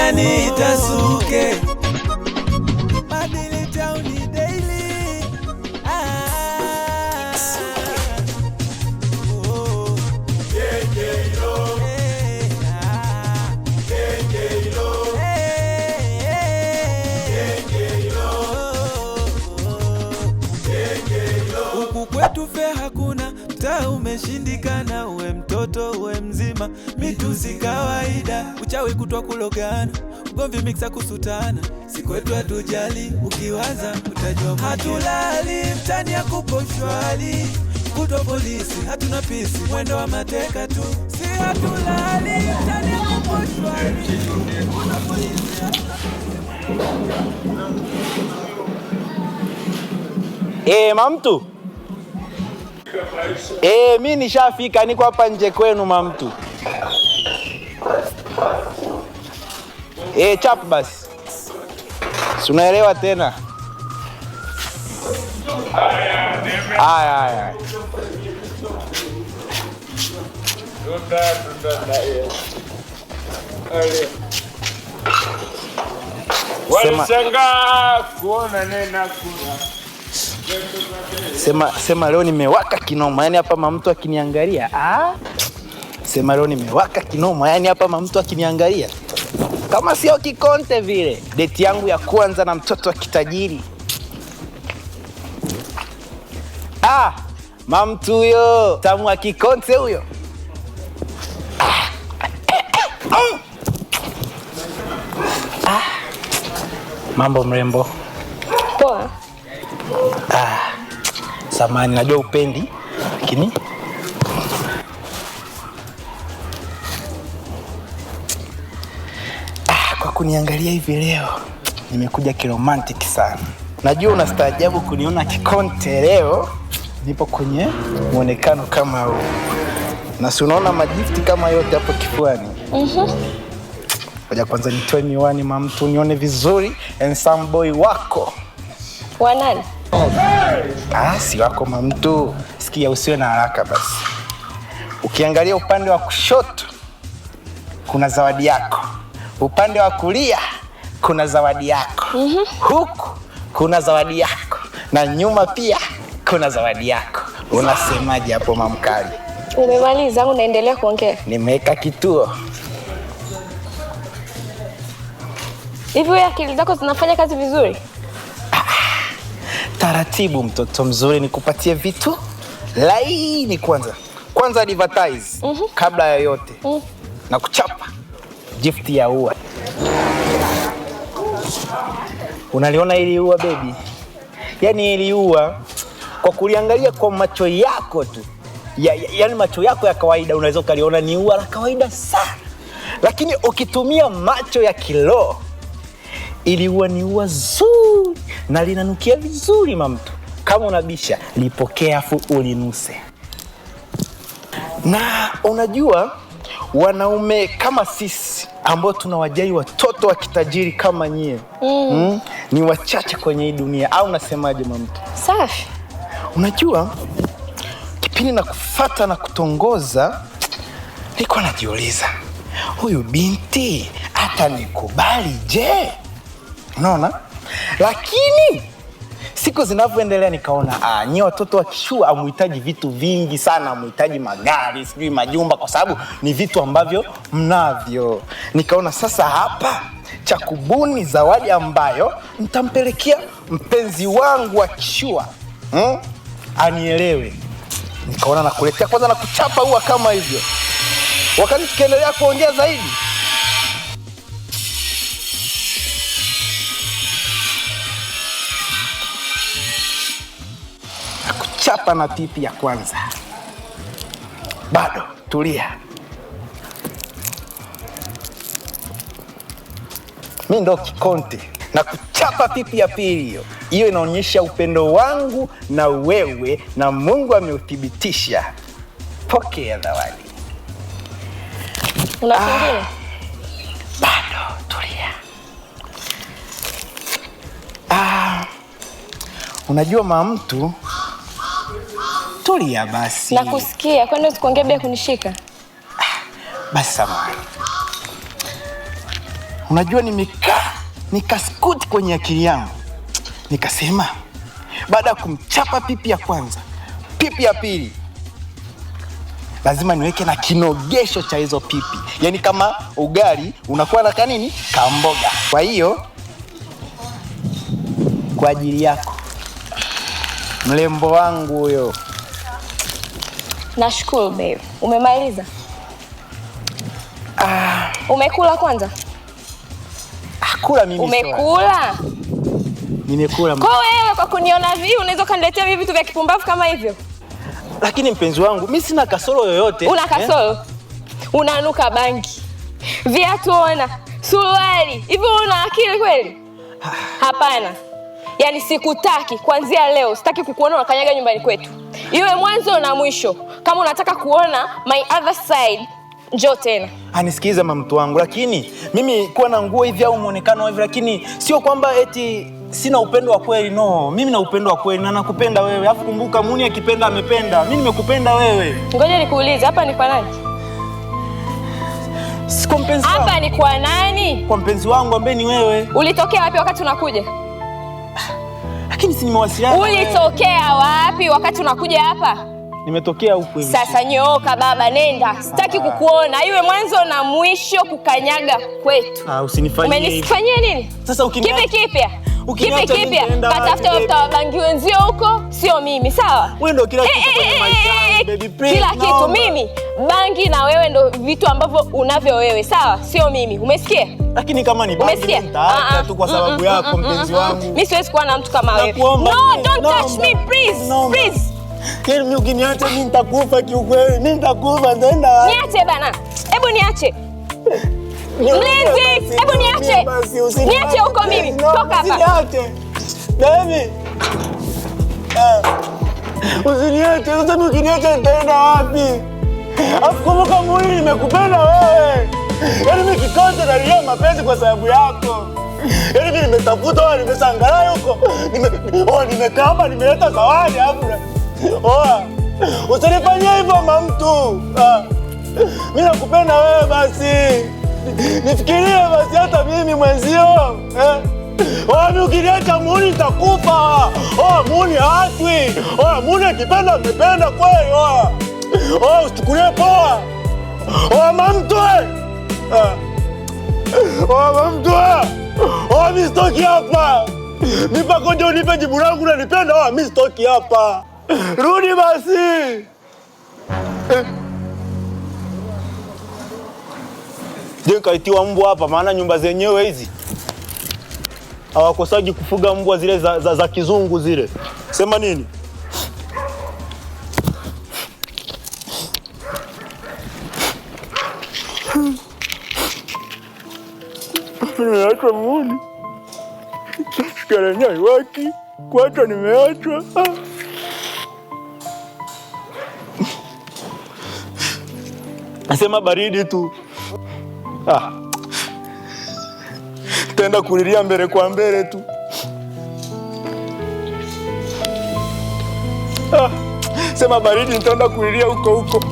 wananiita Suke. Madili Town Daily. Huku kwetu fe hakuna, mtaa umeshindikana, uwe mtoto uwe mzima, mitusi kawaida, uchawi kutwa kulogana, ugomvi mixa kusutana, si kwetu hatujali, ukiwaza utajua. Hatulali mtani ya kuposhwali, kutwa polisi, hatuna pisi, mwendo wa mateka tu. Si hatulali mtani ya kuposhwali, kutwa polisi, hatuna pisi. Mamtu. Mimi nishafika, niko hapa nje kwenu mamtu. Chap basi. Si unaelewa tena? Aya. Walishangaa kuona nena kuna. Sema leo nimewaka kinoma, yani hapa mamtu akiniangalia. Sema leo nimewaka kinoma, yani hapa mamtu akiniangalia. Kama sio kikonte vile. Date yangu ya kwanza na mtoto wa kitajiri. Mamtu huyo, tamu wa kikonte huyo. Mambo mrembo. Poa. Samahani, najua upendi, lakini kwa kuniangalia hivi leo nimekuja kiromantic sana. Najua unastaajabu kuniona kikonte leo, nipo kwenye muonekano kama huu. Na si unaona majifti kama yote hapo kifuani. Ngoja kwanza nitoe miwani mamtu nione vizuri, handsome boy wako. Wa nani? Si wako mamtu. Sikia, usiwe na haraka basi. Ukiangalia upande wa kushoto kuna zawadi yako. Upande wa kulia kuna zawadi yako. Huku kuna zawadi yako. Na nyuma pia kuna zawadi yako. Unasemaje hapo mamkali? Umemaliza au unaendelea kuongea? Nimeweka kituo. Hivi wewe akili zako zinafanya kazi vizuri? Taratibu mtoto mzuri, nikupatie vitu laini kwanza advertise kabla ya yote. Na kuchapa gift ya ua. Unaliona hili ua baby? Yaani hili ua kwa kuliangalia kwa macho yako tu, yaani macho yako ya kawaida unaweza kaliona ni ua la kawaida sana. Lakini ukitumia macho ya kiroho, ili ua ni ua zuri na linanukia vizuri mamtu. Kama unabisha, lipokea afu ulinuse. Na unajua wanaume kama sisi ambao tunawajali watoto wa kitajiri kama nyie, ni wachache kwenye hii dunia, au unasemaje mamtu? Safi. Unajua kipindi na kufuata na kutongoza, nilikuwa najiuliza, huyu binti hata nikubali je? Unaona? Lakini siku zinavyoendelea nikaona nyie watoto wa kishua hamuhitaji vitu vingi sana, hamuhitaji magari, sijui majumba, kwa sababu ni vitu ambavyo mnavyo. Nikaona sasa hapa cha kubuni zawadi ambayo nitampelekea mpenzi wangu wa kishua. Anielewe. Nikaona nakuletea kwanza na kuchapa ua kama hivyo. Wakati tukiendelea kuongea zaidi, chapa na pipi ya kwanza. Bado tulia. Mimi ndo kikonte na kuchapa pipi ya pili hiyo. Hiyo inaonyesha upendo wangu na wewe, na Mungu ameuthibitisha. Pokea zawadi. Unafikiria? Bado tulia. Unajua mtu, tulia basi. Nakusikia, kwani usikuongea bila kunishika? Basi samahani. Unajua nimekaa nikaskuti kwenye akili yangu. Nikasema baada ya kumchapa pipi ya kwanza, pipi ya pili lazima niweke na kinogesho cha hizo pipi. Yaani kama ugali unakuwa na kanini? Kamboga. Kwa hiyo kwa ajili yako mlembo wangu huyo. Nashukuru babe. Umemaliza? Umekula kwanza? Kula mimi. Umekula? Nimekula. Kwa wewe kwa kuniona hivi unaweza kaniletea mimi vitu vya kipumbavu kama hivyo? Lakini mpenzi wangu, mimi sina kasoro yoyote. Una kasoro? Unanuka bangi. Viatu ona, suruali. Hivi una akili kweli? Hapana. Yaani sikutaki kuanzia leo. Sitaki kukuona unakanyaga nyumbani kwetu. Iwe mwanzo na mwisho. Kama unataka kuona my other side, njoo tena. Anisikiza mtu wangu, lakini mimi kuwa na nguo hivi au muonekano hivi, lakini sio kwamba eti sina upendo wa kweli. No, mimi na upendo wa kweli na nakupenda wewe. Alafu kumbuka, Muni akipenda amependa. Mimi nimekupenda wewe. Ngoja nikuulize, hapa ni kwa nani? Si kwa mpenzi wangu. Hapa ni kwa nani? Kwa mpenzi wangu ambaye ni wewe. Ulitokea wapi wakati unakuja? Lakini si nimewasiliana. Ulitokea wapi wakati unakuja hapa? Nimetokea huko hivi. Sasa nyooka baba, nenda. Sitaki kukuona. Iwe mwanzo na mwisho kukanyaga kwetu. Usinifanyie. Umenifanyia nini? Sasa ukiniacha. Kipi kipya? Ukiniacha Kipi kipya? nitaenda Katafuta wapi, wabangi wenzio huko, sio mimi, sawa? Wewe ndio kila kitu kwenye maisha yangu, baby, please. Kila kitu mimi. Bangi na wewe ndio vitu ambavyo unavyo wewe, sawa? Sio mimi. Umesikia? Lakini kama ni bangi nitaacha tu kwa sababu yako mpenzi wangu. Mimi siwezi kuwa na mtu kama wewe. No, don't touch me, please. Please. Mimi ukiniacha mimi nitakufa kiukweli. Mimi nitakufa, nenda. Niache bana. Hebu niache. Mlinzi, hebu niache. Niache huko mimi. Toka hapa. Niache. Baby. Usiniache, sasa ukiniacha nitaenda wapi? Afu kumbuka Muni nimekupenda wewe. Yaani mimi kikote nalia mapenzi kwa sababu yako. Yaani mimi nimetafuta, nimesangalaa huko. Nimekamba, nimeleta zawadi hapo. Usinifanyie hivyo mtu. Mimi nakupenda wewe basi. Nifikirie basi hata mimi mwenzio. Mimi ukiniacha Muni nitakufa. Muni hatwi. Muni akipenda amependa kweli. Usichukulie poa. Mtu. Mtu. Mimi sitoki hapa. Nipa koje unipe jibu langu na nipenda. Mimi sitoki hapa. Rudi basi. Je, kaitiwa mbwa hapa maana nyumba zenyewe hizi hawakosaji kufuga mbwa zile za kizungu zile. Sema nini? Nimeachwa Muni. Sikaranya iwaki. Kuachwa nimeachwa. Nasema baridi tu. Tenda kulilia mbele kwa mbele tu. Sema baridi nitaenda kulilia huko huko.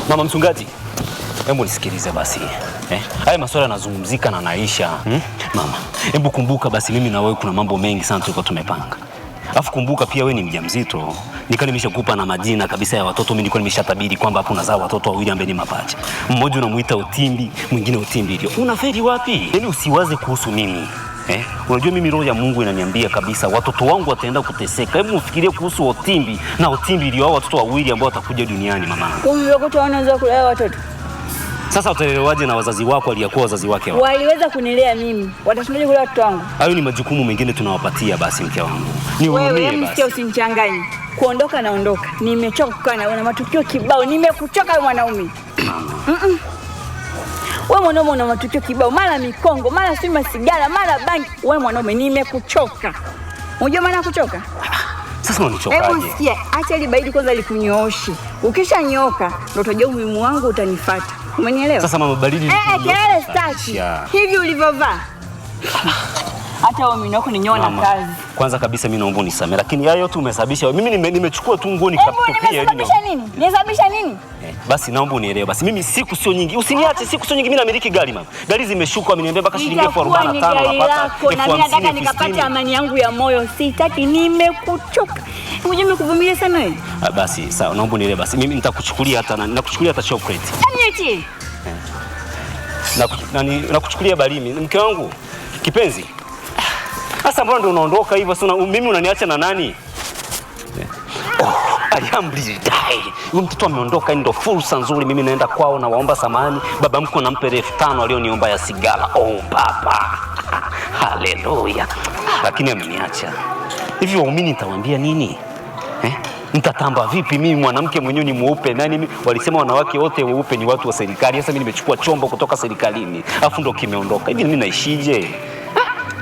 Mama mchungaji, hebu nisikilize basi. Haya masuala yanazungumzika na naisha. Mama, hebu kumbuka basi mimi na wewe kuna mambo mengi sana tulikuwa tumepanga. Alafu kumbuka pia wewe ni mjamzito. Nika nimeshakupa na majina kabisa ya watoto. Mimi nilikuwa nimeshatabiri kwamba hapo unazaa watoto wawili ambao ni mapacha. Mmoja unamuita Utimbi, mwingine Utimbilio. Unafeli wapi? Yaani usiwaze kuhusu mimi. Unajua mimi roho ya Mungu inaniambia kabisa watoto wangu wataenda kuteseka. Hebu ufikirie kuhusu Utimbi na Utimbilio, hao watoto wawili ambao watakuja duniani mama. Umekuta wanaweza kulea watoto. Sasa utalelewaje na wazazi wako waliokuwa wazazi wake wao? Waliweza kunilea mimi. Watashindaje kulea watoto wangu? Hayo ni majukumu mengine tunawapatia basi mke wangu. Wewe msikia usinichanganye. Kuondoka naondoka. Nimechoka kukaa na matukio kibao. Nimekuchoka wewe mwanaume. Wewe mwanaume una matukio kibao, mara mikongo, mara si masigara, mara bangi. Wewe mwanaume nimekuchoka. Unajua maana kuchoka? Sasa unanichokaje? Hebu sikia, acha ile baridi kwanza likunyooshe. Ukishanyooka ndio utajua umuhimu wangu, utanifuata. Umenielewa? Sasa mama baridi. Kelele staki. Hivi ulivyovaa. Hata wewe mimi nako ninyoa na kazi. Kwanza kabisa mimi naomba unisamehe, lakini hayo yote umesababisha. Mimi nimechukua tu nguo nikatupia ili. Nimesababisha nini? Nimesababisha nini? Basi naomba unielewe. Basi mimi siku sio nyingi. Usiniache siku sio nyingi, mimi namiliki gari mama. Gari zimeshuka, ameniambia mpaka shilingi 45 napata. Na mimi nataka nikapate amani yangu ya moyo. Sitaki, nimekuchoka. Unajua nimekuvumilia sana wewe. Basi sawa, naomba unielewe basi. Mimi nitakuchukulia hata chocolate. Niachie. Nakuchukulia balimi. Mke wangu kipenzi. Sasa mbona ndio unaondoka hivyo? Sasa mimi unaniacha na nani? Alhamdulillah. Huyu mtoto ameondoka, ndio fursa nzuri. Mimi naenda kwao na waomba samahani. Baba mko nampa 5,000 alioniomba ya sigara. Oh baba. Haleluya. Lakini ameniacha. Hivi waumini nitawaambia nini? Nitatamba vipi mimi mwanamke mwenyewe ni mweupe? Nani walisema wanawake wote weupe ni watu wa serikali. Sasa mimi nimechukua chombo kutoka serikalini. Alafu ndo kimeondoka. Hivi mimi naishije?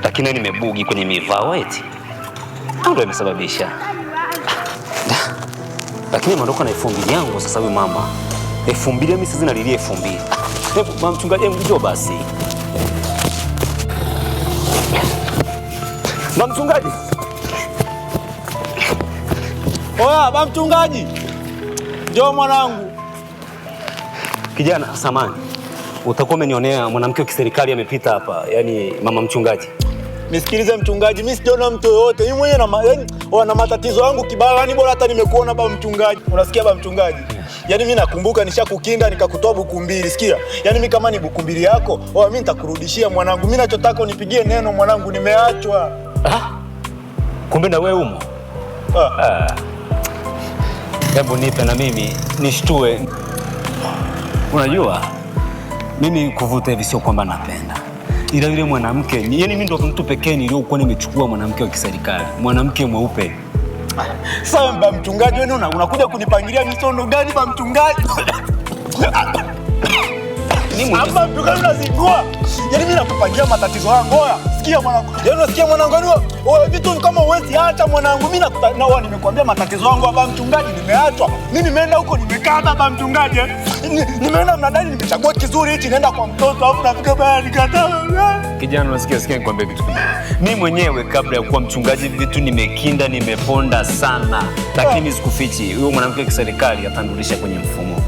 Lakini nimebugi kwenye mivao eti. Ndio imesababisha. Lakini nimeondoka na 2,000 yangu sasa wewe mama. 2,000 mimi sasa nalilia 2,000. Hebu mama mchungaji njoo basi. Mama mchungaji. Oya, baba mchungaji. Njoo mwanangu. Kijana samani. Utakuwa umenionea mwanamke wa kiserikali amepita hapa, yani mama mchungaji. Nisikilize mchungaji, mimi sijaona mtu yoyote. Mimi mwenyewe na matatizo yangu kibao, yani bora hata nimekuona baba mchungaji. Unasikia baba mchungaji? Yani mimi nakumbuka nishakukinda nikakutoa buku 2, sikia? Yani mimi kama ni buku 2 yako, mimi nitakurudishia mwanangu. Mimi nachotaka unipigie neno mwanangu, nimeachwa. Kumbe na wewe umo? Hebu nipe na mimi nishtue. Unajua mimi kuvuta hivi sio kwamba napenda, ila yule mwanamke yani mimi ndo mtu pekee niliyokuwa nimechukua mwanamke wa kiserikali, mwanamke mweupe. Sasa baba mchungaji, wewe unakuja kunipangilia misono gani baba mchungaji? Hapa mchungaji unazingua. Yani mimi nakupangia matatizo yangu. Oya, sikia mwanangu. Yani unasikia mwanangu, wewe vitu kama uwezi acha mwanangu. Mimi na nimekuambia matatizo yangu baba mchungaji, nimeachwa. Mimi nimeenda huko nimekaa baba mchungaji. Nimeenda mnadani nimechagua kizuri hichi naenda kwa mtoto afu nafika baya nikataa. Kijana unasikia nikwambie kitu kimoja. Mimi mwenyewe kabla ya kuwa mchungaji vitu nimekinda nimeponda sana. Lakini sikufichi, huyo mwanamke wa kiserikali atandulisha kwenye mfumo.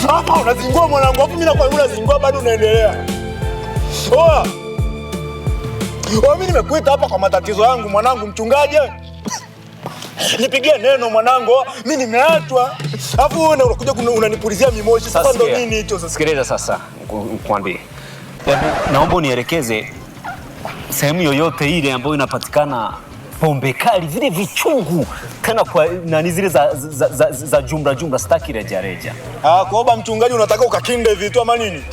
Hapa unazingua mwanangu, hapo mimi nakwambia unazingua bado unaendelea. Oa. Mimi nimekuita hapa kwa matatizo yangu mwanangu mchungaji. Nipigie neno mwanangu, mimi nimeachwa. Alafu wewe unakuja unanipulizia mimoshi. Sasa ndo nini hicho sasa? Sikiliza sasa, nikwambie. Naomba unielekeze sehemu yoyote ile ambayo inapatikana pombe kali zile vichungu tena kwa nani zile za jumla sitaki reja. Kwa baba mchungaji unataka ukakinde vitu ama nini?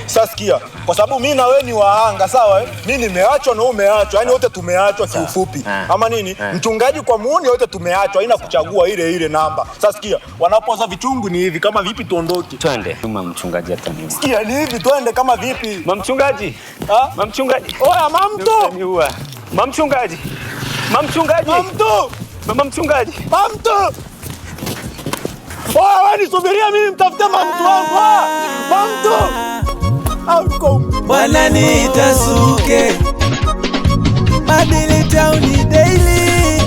Sasa sikia, kwa sababu mimi na wewe ni wahanga sawa mimi nimeachwa na wewe umeachwa, yani wote tumeachwa kiufupi. Ama nini? Mchungaji kwa muone wote tumeachwa, haina kuchagua ile namba. Sasa sikia, wanapoza vichungu ni hivi kama vipi tuondoke? Twende. Mama mchungaji hata mimi. Sikia ni hivi twende kama vipi? Mama mchungaji. Mama mchungaji. Oya mamto. Mama mchungaji. Mama mchungaji. Mamto. Mama mchungaji. Mamto. Wewe nisubiria mimi mtafute mamto wangu. Mamto. Wananiita Suke, Madili Town Daily.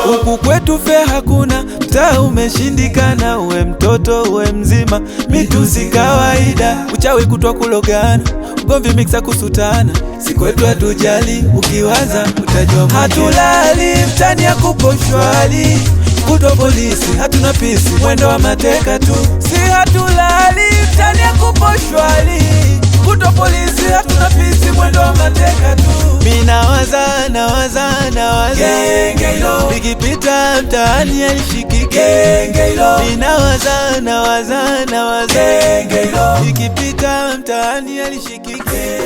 Huku kwetu fe hakuna, mtaa umeshindikana, uwe mtoto uwe mzima, mitusi kawaida, uchawi kutwa kulogana, ugomvi miksa kusutana, si kwetu hatujali, ukiwaza utajua mwenyewe. Hatulali mtani ya kupo shwali, kutwa polisi hatuna pisi, mwendo wa mateka tu. Si hatulali mtani ya kupo shwali, kutwa polisi hatuna pisi, mwendo wa mateka tu. Mimi nawaza genge hilo, nikipita mtaani alishikike genge hilo. Mimi nawaza nawaza ikipita mtaani alishikike